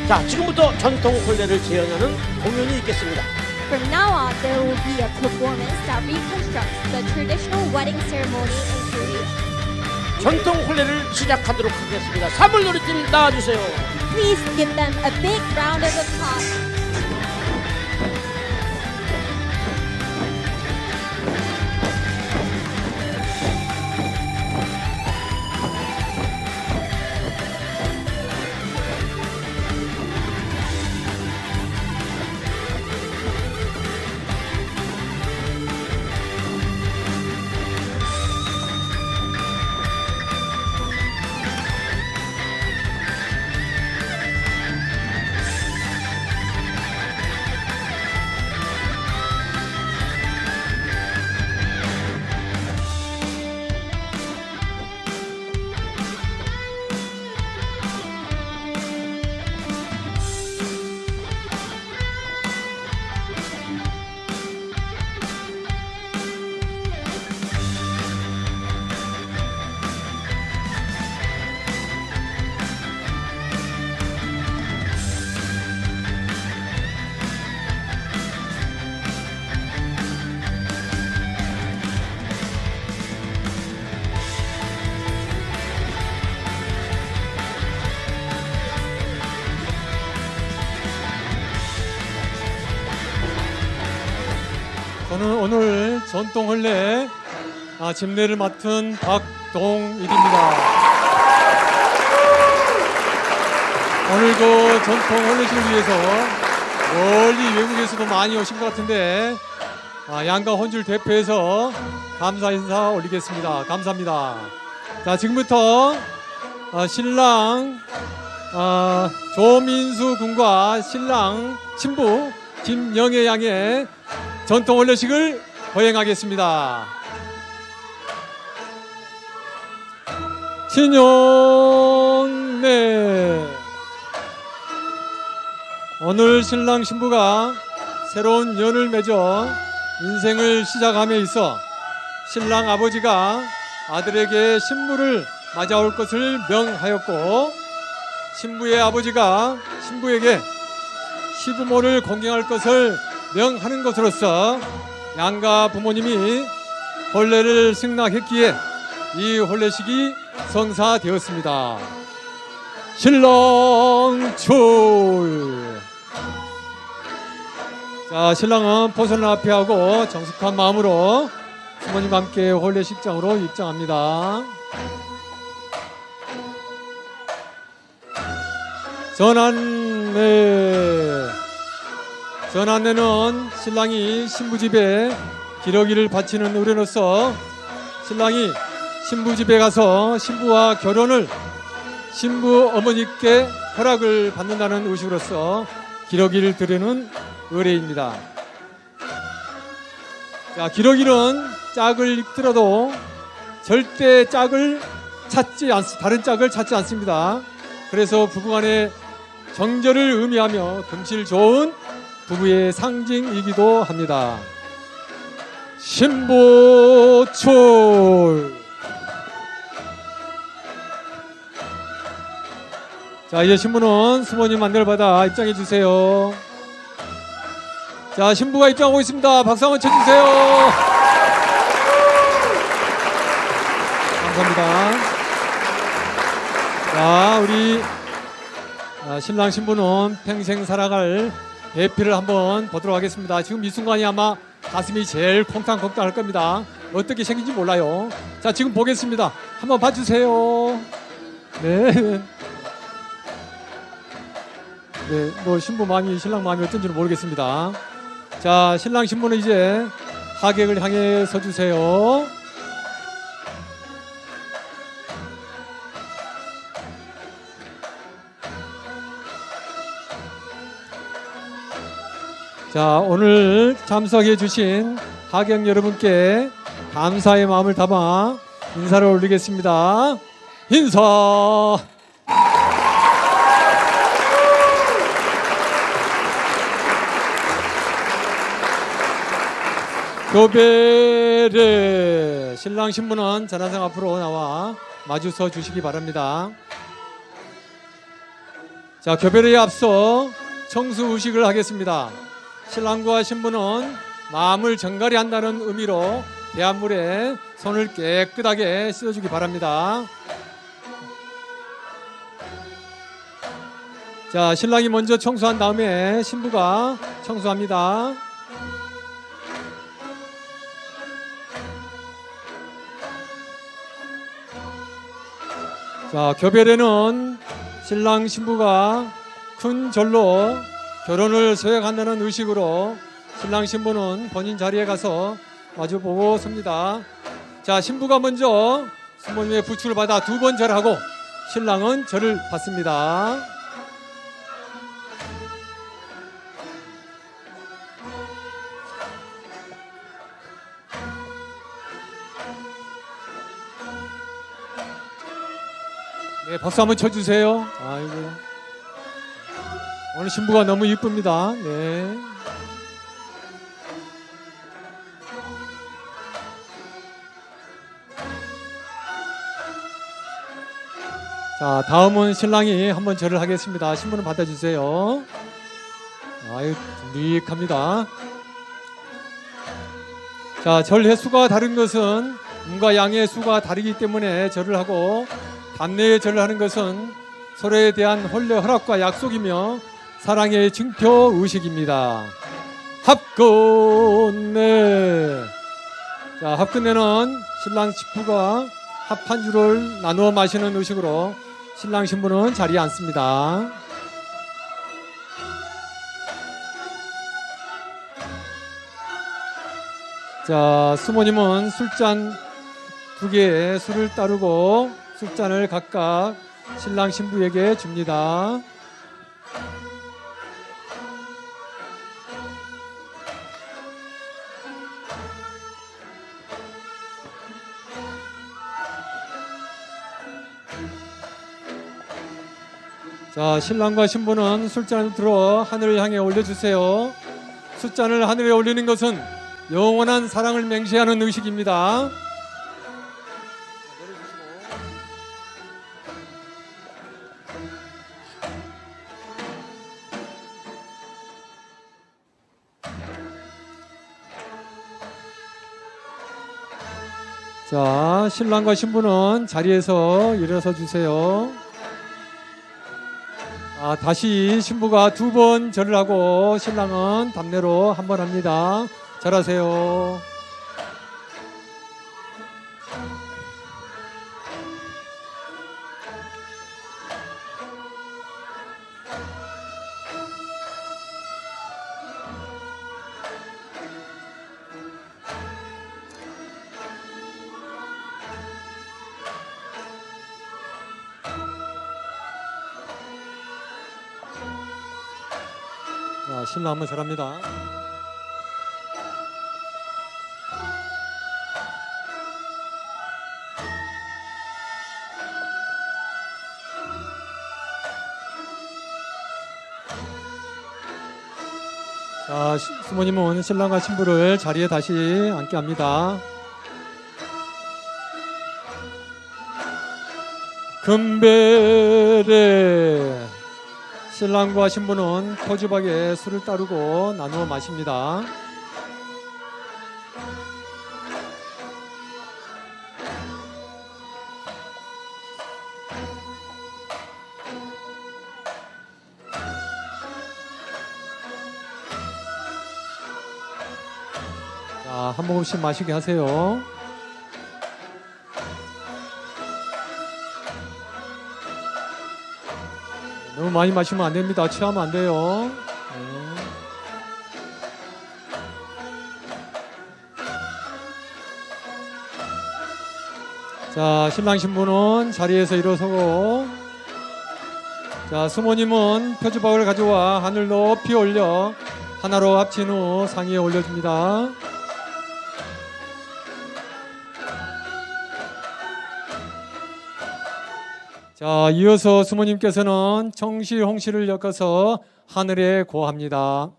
자, 지금부터 전통 혼례를 재현하는 공연이 있겠습니다. From now on, there will be a performance that reconstructs the traditional wedding ceremony in Korea. 전통 혼례를 시작하도록 하겠습니다. 사물놀이팀 나와주세요. Please give them a big round of applause. 저는 오늘 전통 혼례 집례를 맡은 박동일입니다. 오늘도 전통 혼례식을 위해서 멀리 외국에서도 많이 오신 것 같은데 양가 혼주를 대표해서 감사 인사 올리겠습니다. 감사합니다. 자, 지금부터 신랑 조민수 군과 신랑 신부 김영애 양의 전통 혼례식을 거행하겠습니다. 신혼네. 오늘 신랑 신부가 새로운 연을 맺어 인생을 시작함에 있어 신랑 아버지가 아들에게 신부를 맞아올 것을 명하였고, 신부의 아버지가 신부에게 시부모를 공경할 것을 명하는 것으로서 양가 부모님이 혼례를 승낙했기에 이 혼례식이 성사되었습니다. 신랑 출. 자, 신랑은 포선을 앞에 하고 정숙한 마음으로 부모님과 함께 혼례식장으로 입장합니다. 전안내. 전안내는 신랑이 신부집에 기러기를 바치는 의례로서 신랑이 신부집에 가서 신부와 결혼을 신부 어머니께 허락을 받는다는 의식으로서 기러기를 드리는 의례입니다. 자, 기러기는 짝을 읽더라도 절대 다른 짝을 찾지 않습니다. 그래서 부부간의 정절을 의미하며 금실 좋은 부부의 상징이기도 합니다. 신부출. 자, 이제 신부는 수모님 안내를 받아 입장해 주세요. 자, 신부가 입장하고 있습니다. 박수 한번 쳐주세요. 감사합니다. 자, 우리 신랑 신부는 평생 살아갈 배필을 한번 보도록 하겠습니다. 지금 이 순간이 아마 가슴이 제일 콩탕콩탕 할 겁니다. 어떻게 생긴지 몰라요. 자, 지금 보겠습니다. 한번 봐주세요. 네. 네, 뭐 신부 마음이 신랑 마음이 어떤지는 모르겠습니다. 자, 신랑 신부는 이제 하객을 향해 서주세요. 자, 오늘 참석해 주신 하객 여러분께 감사의 마음을 담아 인사를 올리겠습니다. 인사. 교배례. 신랑 신부는 전화상 앞으로 나와 마주 서 주시기 바랍니다. 자, 교배로에 앞서 청수 의식을 하겠습니다. 신랑과 신부는 마음을 정갈히 한다는 의미로 대한물에 손을 깨끗하게 씻어주기 바랍니다. 자, 신랑이 먼저 청소한 다음에 신부가 청소합니다. 자, 교배로는 신랑 신부가 큰 절로 결혼을 서약한다는 의식으로 신랑 신부는 본인 자리에 가서 마주보고 섭니다. 자, 신부가 먼저 수모님의 부축을 받아 2번 절하고 신랑은 절을 받습니다. 네, 박수 한번 쳐주세요. 아이고, 오늘 신부가 너무 이쁩니다. 네. 자, 다음은 신랑이 한번 절을 하겠습니다. 신부는 받아주세요. 아유, 듬직합니다. 자, 절 횟수가 다른 것은 음과 양의 수가 다르기 때문에 절을 하고, 단내에 절을 하는 것은 서로에 대한 혼례 허락과 약속이며 사랑의 증표 의식입니다. 합건네. 자, 합건네는 신랑 신부가 합 한 줄을 나누어 마시는 의식으로 신랑 신부는 자리에 앉습니다. 자, 수모님은 술잔 2개에 술을 따르고 술잔을 각각 신랑 신부에게 줍니다. 자, 신랑과 신부는 술잔을 들어 하늘을 향해 올려주세요. 술잔을 하늘에 올리는 것은 영원한 사랑을 맹세하는 의식입니다. 자, 신랑과 신부는 자리에서 일어서 주세요. 다시 신부가 2번 절을 하고 신랑은 답례로 1번 합니다. 절하세요. 자, 신랑 한번 절합니다. 자, 수모님은 신랑과 신부를 자리에 다시 앉게 합니다. 금배래. 신랑과 신부는 포주박에 술을 따르고 나누어 마십니다. 자, 한 모금씩 마시게 하세요. 너무 많이 마시면 안 됩니다. 취하면 안 돼요. 네. 자, 신랑 신부는 자리에서 일어서고, 자, 수모님은 표주박을 가져와 하늘 높이 올려 하나로 합친 후 상의에 올려줍니다. 자, 이어서 수모님께서는 청실 홍실을 엮어서 하늘에 고합니다.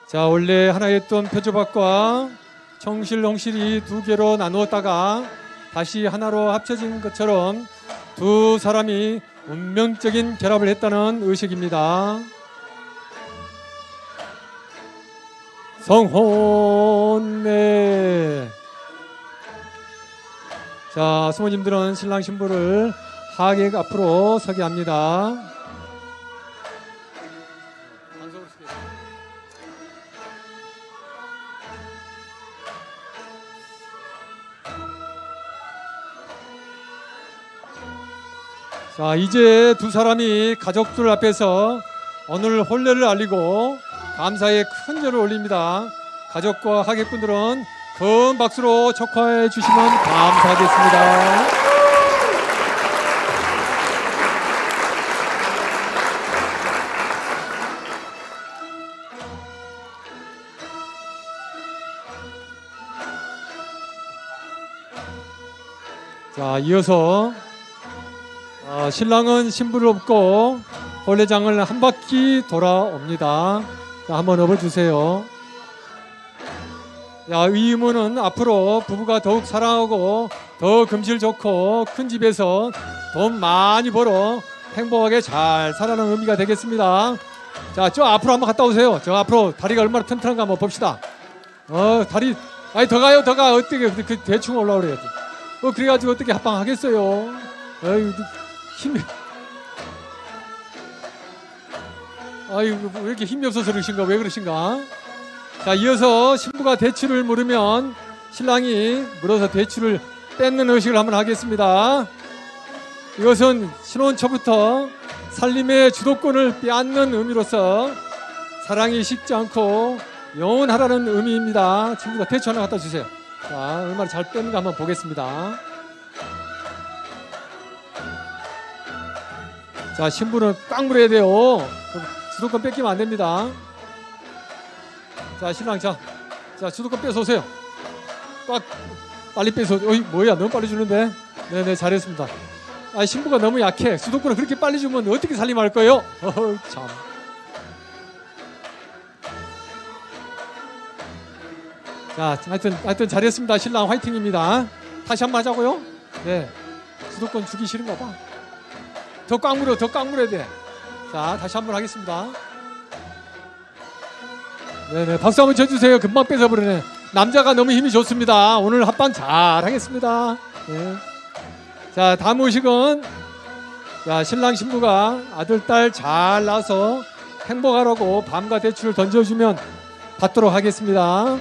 자, 원래 하나였던 표주박과 청실 홍실이 2개로 나누었다가 다시 하나로 합쳐진 것처럼 두 사람이 운명적인 결합을 했다는 의식입니다. 성혼례. 자, 수모님들은 신랑 신부를 하객 앞으로 서게 합니다. 자, 이제 두 사람이 가족들 앞에서 오늘 혼례를 알리고 감사의 큰 절을 올립니다. 가족과 하객분들은 큰 박수로 축하해 주시면 감사하겠습니다. 자, 이어서 신랑은 신부를 업고 혼례장을 한 바퀴 돌아옵니다. 자, 한번 업어주세요. 야, 이 의무는 앞으로 부부가 더욱 사랑하고 더 금실 좋고 큰 집에서 돈 많이 벌어 행복하게 잘 살아가는 의미가 되겠습니다. 자, 저 앞으로 한번 갔다 오세요. 저 앞으로 다리가 얼마나 튼튼한가 한번 봅시다. 다리, 아니 더 가요, 더 가. 어떻게 그 대충 올라오래야지. 그래가지고 어떻게 합방하겠어요? 힘이. 아이고, 왜 이렇게 힘이 없어서 그러신가? 왜 그러신가? 자, 이어서 신부가 대추를 물으면 신랑이 물어서 대추를 뺏는 의식을 한번 하겠습니다. 이것은 신혼 초부터 살림의 주도권을 빼앗는 의미로서 사랑이 식지 않고 영원하라는 의미입니다. 친구가 대추 하나 갖다 주세요. 자, 얼마나 잘 뺏는가 한번 보겠습니다. 자, 신부는 꽉 물어야 돼요. 주도권 뺏기면 안 됩니다. 자, 신랑, 자, 주도권 뺏어오세요. 꽉, 빨리 뺏어. 어이, 뭐야, 너무 빨리 주는데? 네네, 잘했습니다. 신부가 너무 약해. 주도권을 그렇게 빨리 주면 어떻게 살림할 거예요? 참. 자, 하여튼 잘했습니다. 신랑 화이팅입니다. 다시 한번 하자고요? 네. 주도권 주기 싫은가 봐. 더 꽉 물어야 돼. 자, 다시 한번 하겠습니다. 네네, 박수 한번 쳐주세요. 금방 뺏어버리네. 남자가 너무 힘이 좋습니다. 오늘 합방 잘 하겠습니다. 네. 자, 다음 의식은, 자, 신랑 신부가 아들, 딸 잘 낳아서 행복하라고 밤과 대추를 던져주면 받도록 하겠습니다.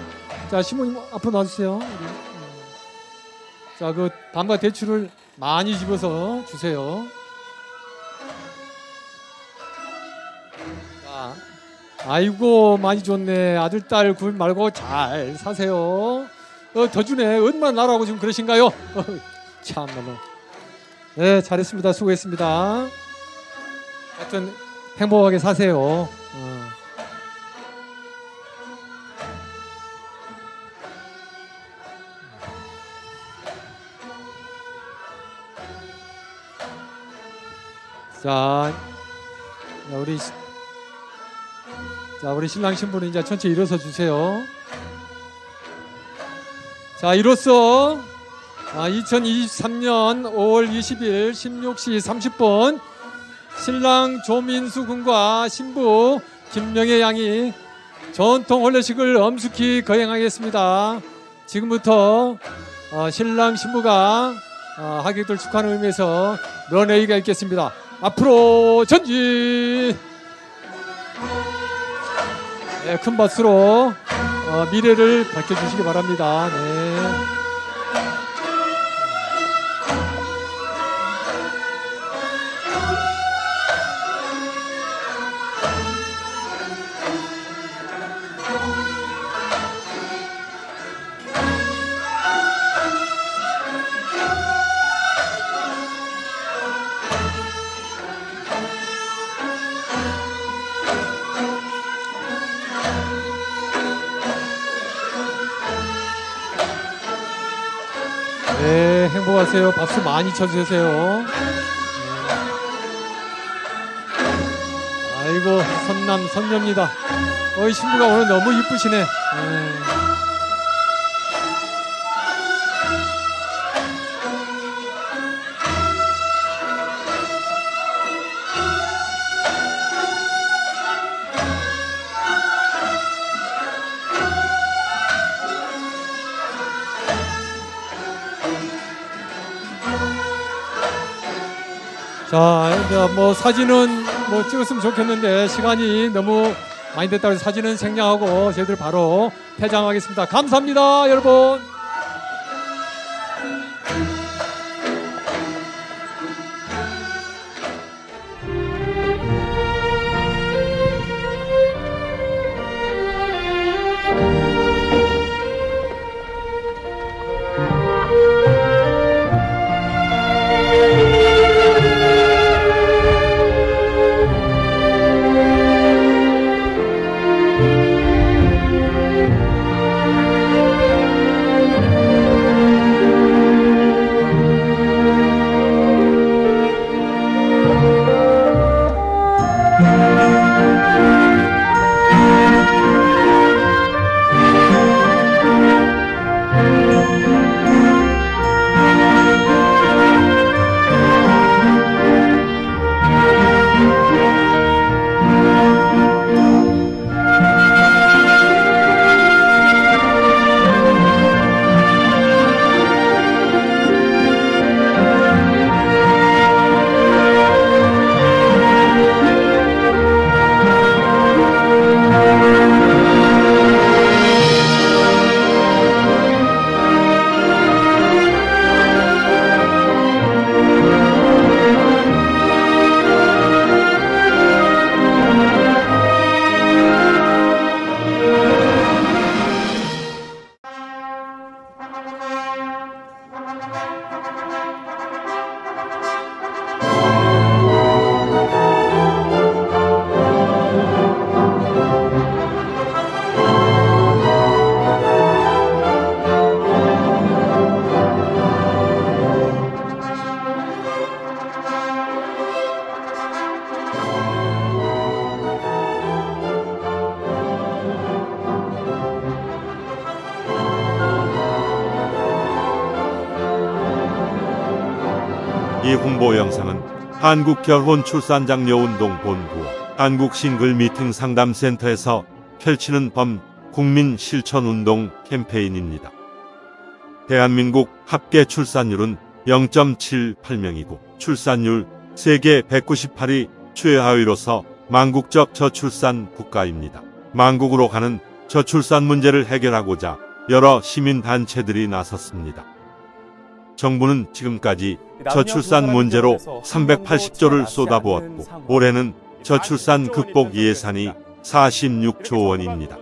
자, 신부님 앞으로 나와주세요. 자, 그 밤과 대추를 많이 집어서 주세요. 자, 아이고, 많이 줬네. 아들, 딸 굴 말고 잘 사세요. 더 주네. 얼마나 나라고 지금 그러신가요? 참말로. 네, 잘했습니다. 수고했습니다. 하여튼 행복하게 사세요. 자, 우리 신랑 신부는 이제 천천히 일어서 주세요. 자, 이로써 2023년 5월 20일 16시 30분 신랑 조민수 군과 신부 김명애 양이 전통 혼례식을 엄숙히 거행하겠습니다. 지금부터 신랑 신부가 하객들 축하하는 의미에서 런웨이가 있겠습니다. 앞으로 전진! 네, 큰 박수로 미래를 밝혀주시기 바랍니다. 네. 네, 행복하세요. 박수 많이 쳐주세요. 아이고, 선남, 선녀입니다. 신부가 오늘 너무 이쁘시네. 네. 자, 이제 뭐 사진은 뭐 찍었으면 좋겠는데 시간이 너무 많이 됐다고 해서 사진은 생략하고 저희들 바로 퇴장하겠습니다. 감사합니다, 여러분. 이 홍보 영상은 한국결혼출산장려운동본부 한국싱글미팅 상담센터에서 펼치는 범국민 실천운동 캠페인입니다. 대한민국 합계 출산율은 0.78명이고 출산율 세계 198위 최하위로서 망국적 저출산 국가입니다. 망국으로 가는 저출산 문제를 해결하고자 여러 시민단체들이 나섰습니다. 정부는 지금까지 저출산 문제로 380조를 쏟아부었고 올해는 저출산 극복 예산이 46조 원입니다.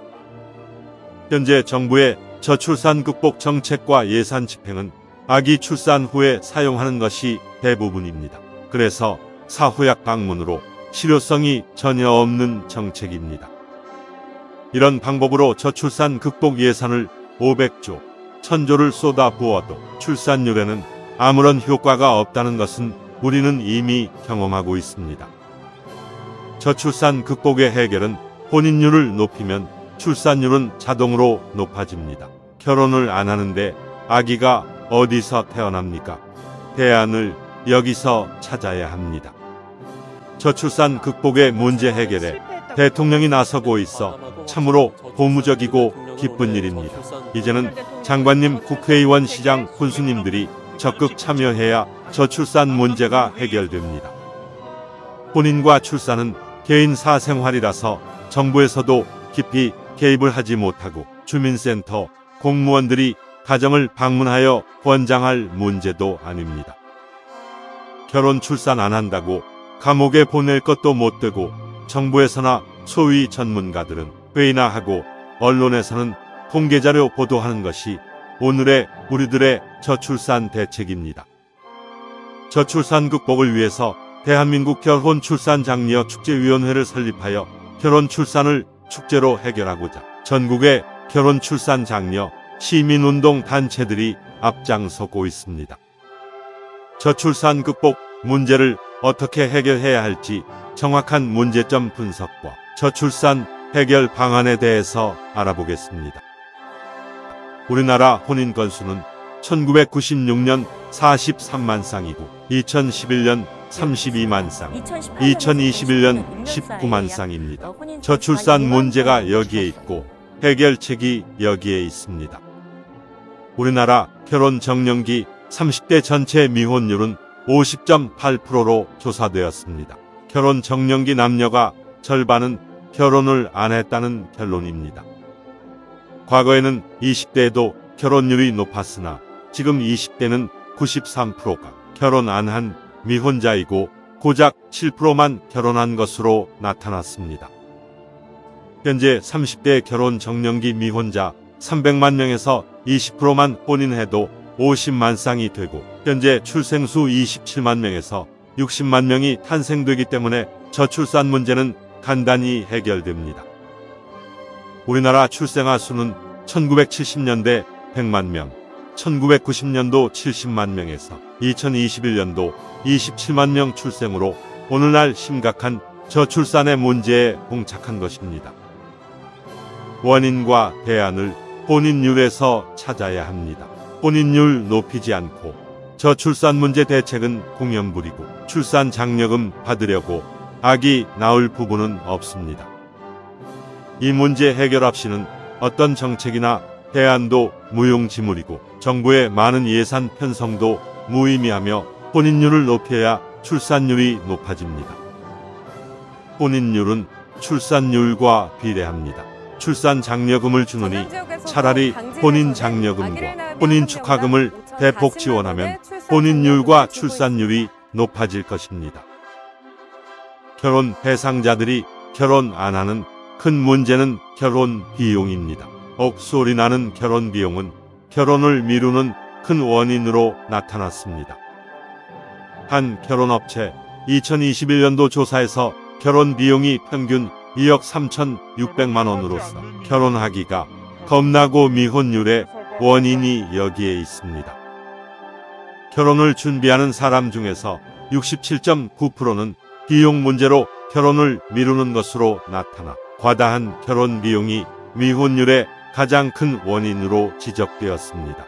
현재 정부의 저출산 극복 정책과 예산 집행은 아기 출산 후에 사용하는 것이 대부분입니다. 그래서 사후약 방문으로 실효성이 전혀 없는 정책입니다. 이런 방법으로 저출산 극복 예산을 500조, 1000조를 쏟아부어도 출산율에는 아무런 효과가 없다는 것은 우리는 이미 경험하고 있습니다. 저출산 극복의 해결은 혼인율을 높이면 출산율은 자동으로 높아집니다. 결혼을 안 하는데 아기가 어디서 태어납니까? 대안을 여기서 찾아야 합니다. 저출산 극복의 문제 해결에 대통령이 나서고 있어 참으로 고무적이고 기쁜 일입니다. 이제는 장관님, 국회의원, 시장, 군수님들이 적극 참여해야 저출산 문제가 해결됩니다. 혼인과 출산은 개인 사생활이라서 정부에서도 깊이 개입을 하지 못하고 주민센터, 공무원들이 가정을 방문하여 권장할 문제도 아닙니다. 결혼 출산 안 한다고 감옥에 보낼 것도 못 되고 정부에서나 소위 전문가들은 회의나 하고 언론에서는 통계자료 보도하는 것이 오늘의 우리들의 저출산 대책입니다. 저출산 극복을 위해서 대한민국 결혼출산장려 축제위원회를 설립하여 결혼 출산을 축제로 해결하고자 전국의 결혼출산장려 시민운동 단체들이 앞장서고 있습니다. 저출산 극복 문제를 어떻게 해결해야 할지 정확한 문제점 분석과 저출산 해결 방안에 대해서 알아보겠습니다. 우리나라 혼인 건수는 1996년 43만 쌍이고 2011년 32만 쌍, 2021년 19만 쌍입니다. 저출산 문제가 여기에 있고 해결책이 여기에 있습니다. 우리나라 결혼 정년기 30대 전체 미혼율은 50.8%로 조사되었습니다. 결혼 적령기 남녀가 절반은 결혼을 안 했다는 결론입니다. 과거에는 20대에도 결혼율이 높았으나 지금 20대는 93%가 결혼 안 한 미혼자이고 고작 7%만 결혼한 것으로 나타났습니다. 현재 30대 결혼 적령기 미혼자 300만 명에서 20%만 혼인해도 50만 쌍이 되고 현재 출생수 27만 명에서 60만 명이 탄생되기 때문에 저출산 문제는 간단히 해결됩니다. 우리나라 출생아 수는 1970년대 100만 명, 1990년도 70만 명에서 2021년도 27만 명 출생으로 오늘날 심각한 저출산의 문제에 봉착한 것입니다. 원인과 대안을 혼인율에서 찾아야 합니다. 혼인율 높이지 않고 저출산 문제 대책은 공연불이고 출산 장려금 받으려고 아기 낳을 부부는 없습니다. 이 문제 해결 없이는 어떤 정책이나 대안도 무용지물이고 정부의 많은 예산 편성도 무의미하며 혼인율을 높여야 출산율이 높아집니다. 혼인율은 출산율과 비례합니다. 출산 장려금을 주느니 차라리 혼인 장려금과 혼인 축하금을 대폭 지원하면 혼인율과 출산율이 높아질 것입니다. 결혼 대상자들이 결혼 안 하는 큰 문제는 결혼 비용입니다. 억소리 나는 결혼 비용은 결혼을 미루는 큰 원인으로 나타났습니다. 한 결혼업체 2021년도 조사에서 결혼 비용이 평균 2억 3,600만 원으로서 결혼하기가 겁나고 미혼율의 원인이 여기에 있습니다. 결혼을 준비하는 사람 중에서 67.9%는 비용 문제로 결혼을 미루는 것으로 나타나 과다한 결혼 비용이 미혼율의 가장 큰 원인으로 지적되었습니다.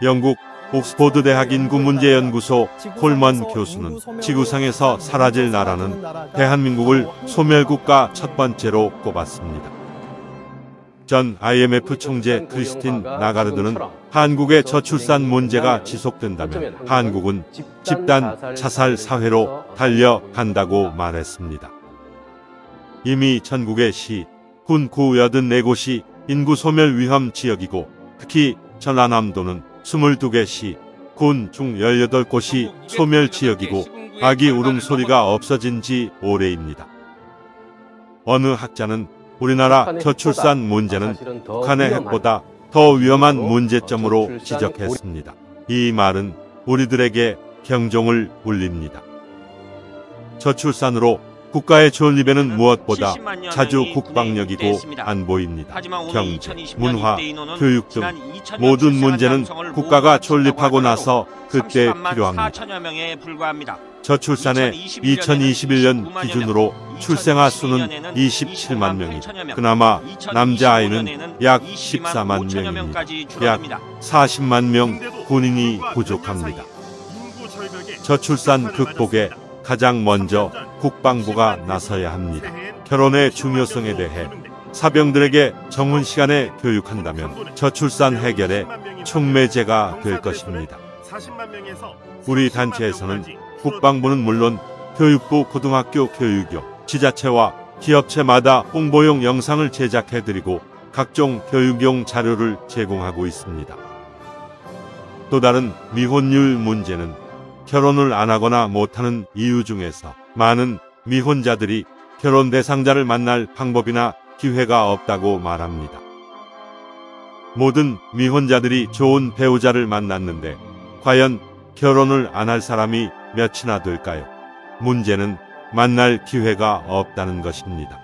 영국 옥스포드 대학 인구문제연구소 콜먼 교수는 지구상에서 사라질 나라는 대한민국을 소멸국가 첫 번째로 꼽았습니다. 전 IMF 총재 크리스틴 나가르드는 한국의 저출산 문제가 지속된다면 한국은 집단 자살 사회로 달려간다고 말했습니다. 이미 전국의 시, 군 94곳이 인구 소멸 위험 지역이고 특히 전라남도는 22개 시, 군 중 18곳이 소멸 지역이고 아기 울음소리가 없어진 지 오래입니다. 어느 학자는 우리나라 저출산 문제는 북한의 핵보다 더 위험한 문제점으로 지적했습니다. 이 말은 우리들에게 경종을 울립니다. 저출산으로 국가의 존립에는 무엇보다 자주 국방력이고 안보입니다. 경제, 문화, 교육 등 모든 문제는 국가가 존립하고 나서 그때 필요합니다. 저출산의 2021년 기준으로 출생아 수는 27만 명이고 그나마 남자아이는 약 14만 명입니다. 약 40만 명 군인이 부족합니다. 저출산 극복에 가장 먼저 국방부가 나서야 합니다. 결혼의 중요성에 대해 사병들에게 정훈 시간에 교육한다면 저출산 해결의 촉매제가 될 것입니다. 우리 단체에서는 국방부는 물론 교육부 고등학교 교육용, 지자체와 기업체마다 홍보용 영상을 제작해드리고 각종 교육용 자료를 제공하고 있습니다. 또 다른 미혼율 문제는 결혼을 안 하거나 못하는 이유 중에서 많은 미혼자들이 결혼 대상자를 만날 방법이나 기회가 없다고 말합니다. 모든 미혼자들이 좋은 배우자를 만났는데 과연 결혼을 안 할 사람이 몇이나 될까요? 문제는 만날 기회가 없다는 것입니다.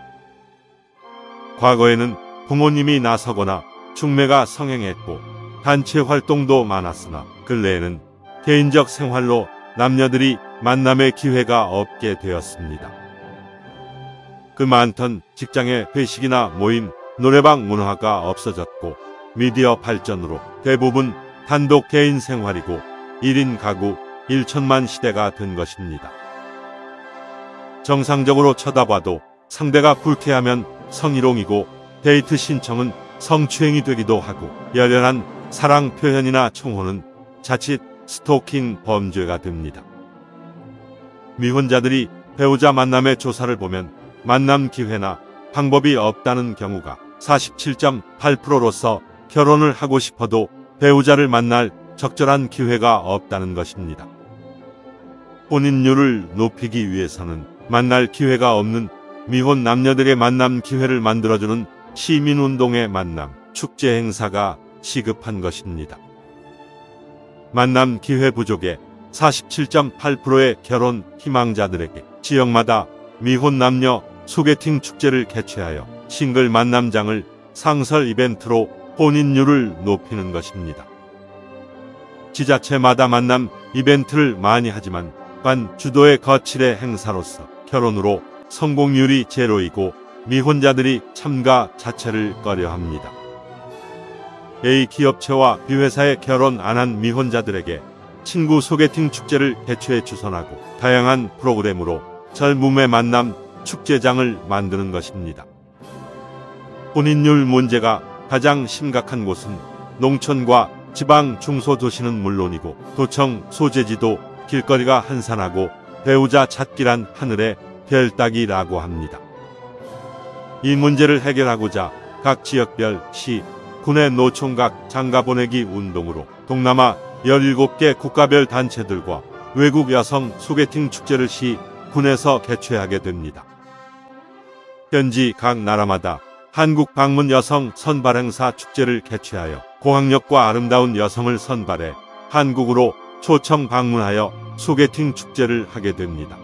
과거에는 부모님이 나서거나 중매가 성행했고 단체 활동도 많았으나 근래에는 개인적 생활로 남녀들이 만남의 기회가 없게 되었습니다. 그 많던 직장의 회식이나 모임, 노래방 문화가 없어졌고 미디어 발전으로 대부분 단독 개인 생활이고 1인 가구 1천만 시대가 된 것입니다. 정상적으로 쳐다봐도 상대가 불쾌하면 성희롱이고 데이트 신청은 성추행이 되기도 하고 열렬한 사랑 표현이나 청혼은 자칫 스토킹 범죄가 됩니다. 미혼자들이 배우자 만남의 조사를 보면 만남 기회나 방법이 없다는 경우가 47.8%로서 결혼을 하고 싶어도 배우자를 만날 적절한 기회가 없다는 것입니다. 혼인율을 높이기 위해서는 만날 기회가 없는 미혼 남녀들의 만남 기회를 만들어주는 시민운동의 만남, 축제 행사가 시급한 것입니다. 만남 기회 부족의 47.8%의 결혼 희망자들에게 지역마다 미혼 남녀 소개팅 축제를 개최하여 싱글 만남장을 상설 이벤트로 혼인율을 높이는 것입니다. 지자체마다 만남 이벤트를 많이 하지만 관 주도의 거칠의 행사로서 결혼으로 성공률이 제로이고 미혼자들이 참가 자체를 꺼려합니다. A 기업체와 B회사에 결혼 안 한 미혼자들에게 친구 소개팅 축제를 개최해 주선하고 다양한 프로그램으로 젊음의 만남 축제장을 만드는 것입니다. 혼인율 문제가 가장 심각한 곳은 농촌과 지방 중소도시는 물론이고 도청 소재지도 길거리가 한산하고 배우자 찾기란 하늘의 별 따기라고 합니다. 이 문제를 해결하고자 각 지역별 시, 군의 노총각 장가보내기 운동으로 동남아 17개 국가별 단체들과 외국 여성 소개팅 축제를 시, 군에서 개최하게 됩니다. 현지 각 나라마다 한국 방문 여성 선발 행사 축제를 개최하여 고학력과 아름다운 여성을 선발해 한국으로 초청 방문하여 소개팅 축제를 하게 됩니다.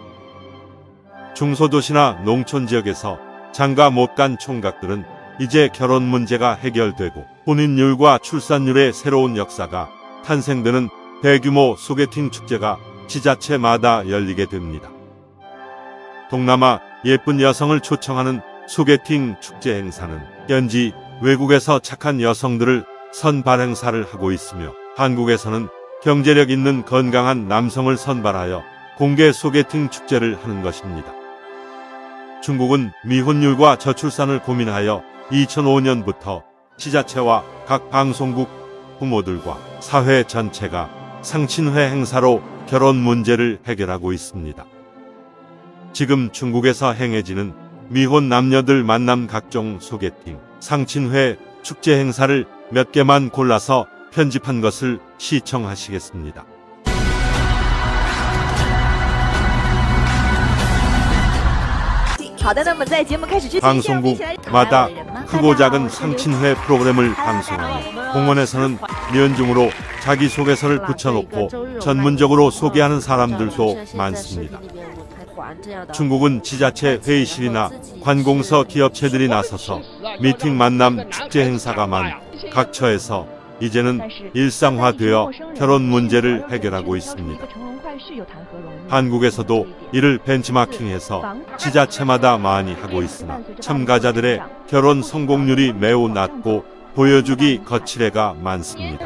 중소도시나 농촌 지역에서 장가 못 간 총각들은 이제 결혼 문제가 해결되고 혼인율과 출산율의 새로운 역사가 탄생되는 대규모 소개팅 축제가 지자체마다 열리게 됩니다. 동남아 예쁜 여성을 초청하는 소개팅 축제 행사는 현지 외국에서 착한 여성들을 선발 행사를 하고 있으며 한국에서는 경제력 있는 건강한 남성을 선발하여 공개 소개팅 축제를 하는 것입니다. 중국은 미혼율과 저출산을 고민하여 2005년부터 지자체와 각 방송국 부모들과 사회 전체가 상친회 행사로 결혼 문제를 해결하고 있습니다. 지금 중국에서 행해지는 미혼 남녀들 만남 각종 소개팅, 상친회, 축제 행사를 몇 개만 골라서 편집한 것을 시청하시겠습니다. 방송국마다 크고 작은 상친회 프로그램을 방송하며 공원에서는 면중으로 자기소개서를 붙여놓고 전문적으로 소개하는 사람들도 많습니다. 중국은 지자체 회의실이나 관공서 기업체들이 나서서 미팅 만남 축제 행사가 많고 각 처에서 이제는 일상화되어 결혼 문제를 해결하고 있습니다. 한국에서도 이를 벤치마킹해서 지자체마다 많이 하고 있으나 참가자들의 결혼 성공률이 매우 낮고 보여주기 거칠애가 많습니다.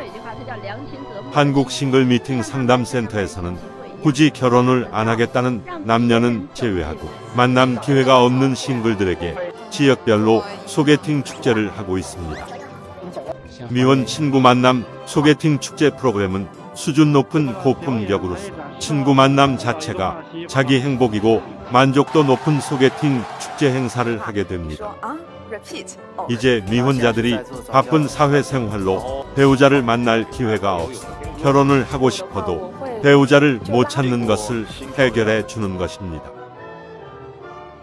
한국 싱글 미팅 상담센터에서는 굳이 결혼을 안 하겠다는 남녀는 제외하고 만남 기회가 없는 싱글들에게 지역별로 소개팅 축제를 하고 있습니다. 미혼 친구 만남 소개팅 축제 프로그램은 수준 높은 고품격으로서 친구 만남 자체가 자기 행복이고 만족도 높은 소개팅 축제 행사를 하게 됩니다. 이제 미혼자들이 바쁜 사회생활로 배우자를 만날 기회가 없어 결혼을 하고 싶어도 배우자를 못 찾는 것을 해결해 주는 것입니다.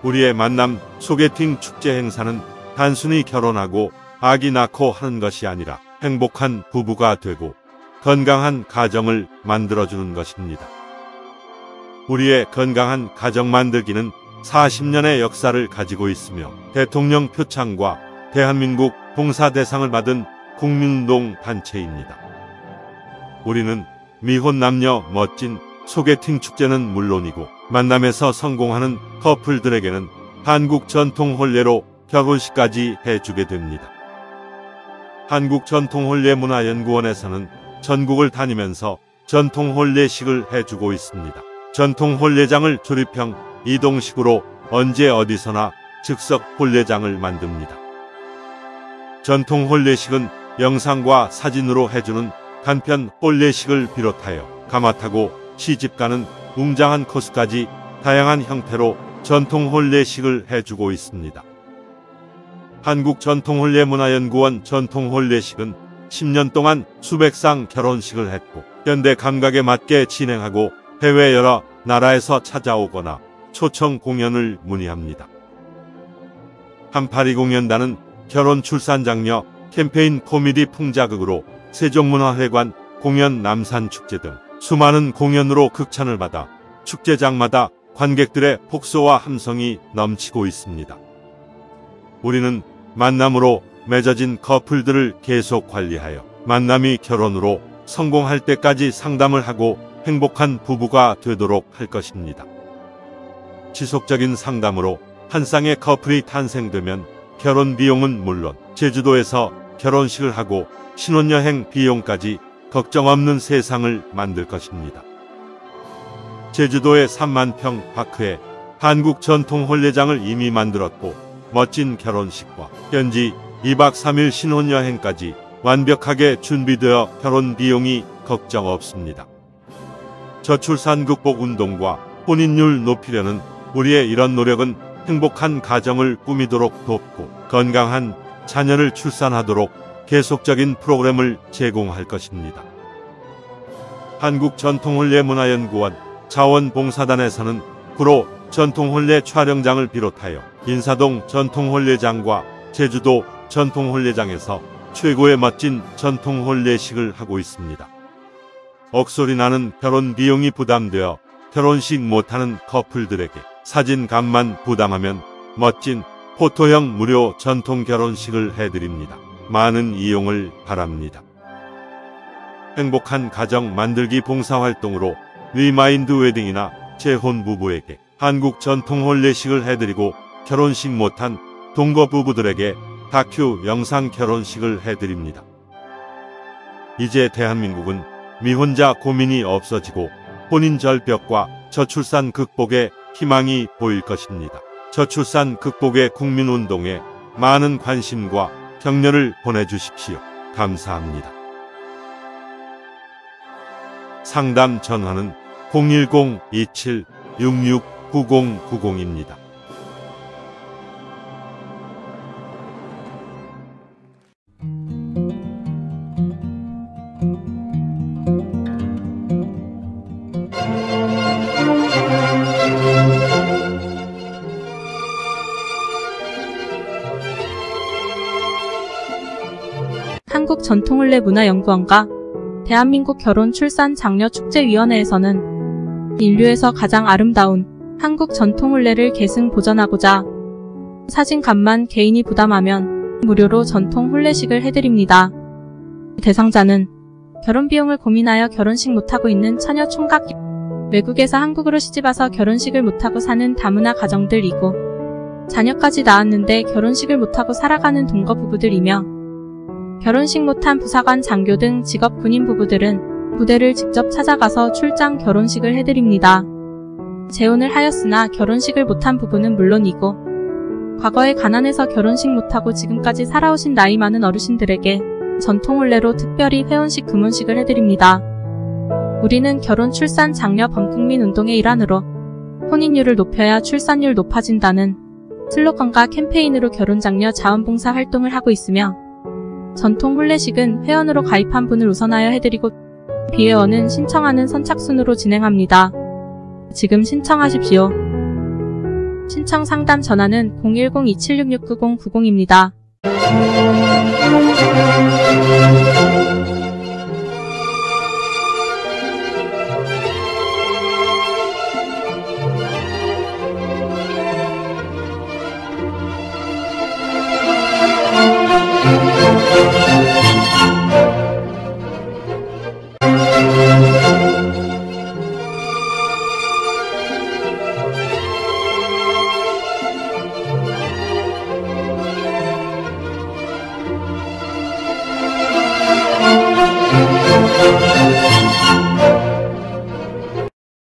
우리의 만남 소개팅 축제 행사는 단순히 결혼하고 아기 낳고 하는 것이 아니라 행복한 부부가 되고 건강한 가정을 만들어주는 것입니다. 우리의 건강한 가정 만들기는 40년의 역사를 가지고 있으며 대통령 표창과 대한민국 봉사대상을 받은 국민운동 단체입니다. 우리는 미혼 남녀 멋진 소개팅 축제는 물론이고 만남에서 성공하는 커플들에게는 한국 전통 혼례로 결혼식까지 해주게 됩니다. 한국전통혼례문화연구원에서는 전국을 다니면서 전통혼례식을 해주고 있습니다. 전통혼례장을 조립형 이동식으로 언제 어디서나 즉석 혼례장을 만듭니다. 전통혼례식은 영상과 사진으로 해주는 간편 혼례식을 비롯하여 가마타고 시집가는 웅장한 코스까지 다양한 형태로 전통 혼례식을 해주고 있습니다. 한국전통혼례문화연구원 전통혼례식은 10년 동안 수백 상 결혼식을 했고 현대 감각에 맞게 진행하고 해외 여러 나라에서 찾아오거나 초청 공연을 문의합니다. 한파리공연단은 결혼 출산 장려 캠페인 코미디 풍자극으로 세종문화회관 공연 남산축제 등 수많은 공연으로 극찬을 받아 축제장마다 관객들의 폭소와 함성이 넘치고 있습니다. 우리는 만남으로 맺어진 커플들을 계속 관리하여 만남이 결혼으로 성공할 때까지 상담을 하고 행복한 부부가 되도록 할 것입니다. 지속적인 상담으로 한 쌍의 커플이 탄생되면 결혼 비용은 물론 제주도에서 결혼식을 하고 신혼여행 비용까지 걱정 없는 세상을 만들 것입니다. 제주도의 3만 평 파크에 한국 전통 혼례장을 이미 만들었고 멋진 결혼식과 현지 2박 3일 신혼여행까지 완벽하게 준비되어 결혼 비용이 걱정 없습니다. 저출산 극복 운동과 혼인율 높이려는 우리의 이런 노력은 행복한 가정을 꾸미도록 돕고 건강한 자녀를 출산하도록 계속적인 프로그램을 제공할 것입니다. 한국전통혼례문화연구원 자원봉사단에서는 구로 전통혼례 촬영장을 비롯하여 인사동 전통혼례장과 제주도 전통혼례장에서 최고의 멋진 전통혼례식을 하고 있습니다. 억소리 나는 결혼 비용이 부담되어 결혼식 못하는 커플들에게 사진값만 부담하면 멋진 포토형 무료 전통 결혼식을 해드립니다. 많은 이용을 바랍니다. 행복한 가정 만들기 봉사활동으로 리마인드 웨딩이나 재혼 부부에게 한국 전통 혼례식을 해드리고 결혼식 못한 동거 부부들에게 다큐 영상 결혼식을 해드립니다. 이제 대한민국은 미혼자 고민이 없어지고 혼인 절벽과 저출산 극복에 희망이 보일 것입니다. 저출산 극복의 국민운동에 많은 관심과 격려를 보내주십시오. 감사합니다. 상담 전화는 010-2766-9090입니다. 한국전통혼례문화연구원과 대한민국 결혼출산장려축제위원회에서는 인류에서 가장 아름다운 한국 전통혼례를 계승 보존하고자 사진값만 개인이 부담하면 무료로 전통 혼례식을 해드립니다. 대상자는 결혼비용을 고민하여 결혼식 못하고 있는 처녀 총각, 외국에서 한국으로 시집와서 결혼식을 못하고 사는 다문화 가정들이고 자녀까지 낳았는데 결혼식을 못하고 살아가는 동거 부부들이며 결혼식 못한 부사관, 장교 등 직업 군인 부부들은 부대를 직접 찾아가서 출장 결혼식을 해드립니다. 재혼을 하였으나 결혼식을 못한 부부는 물론이고 과거에 가난해서 결혼식 못하고 지금까지 살아오신 나이 많은 어르신들에게 전통혼례로 특별히 회혼식, 금혼식을 해드립니다. 우리는 결혼, 출산, 장려 범국민 운동의 일환으로 혼인율을 높여야 출산율 높아진다는 슬로건과 캠페인으로 결혼장려 자원봉사 활동을 하고 있으며 전통 혼례식은 회원으로 가입한 분을 우선하여 해드리고 비회원은 신청하는 선착순으로 진행합니다. 지금 신청하십시오. 신청 상담 전화는 010-2766-9090입니다.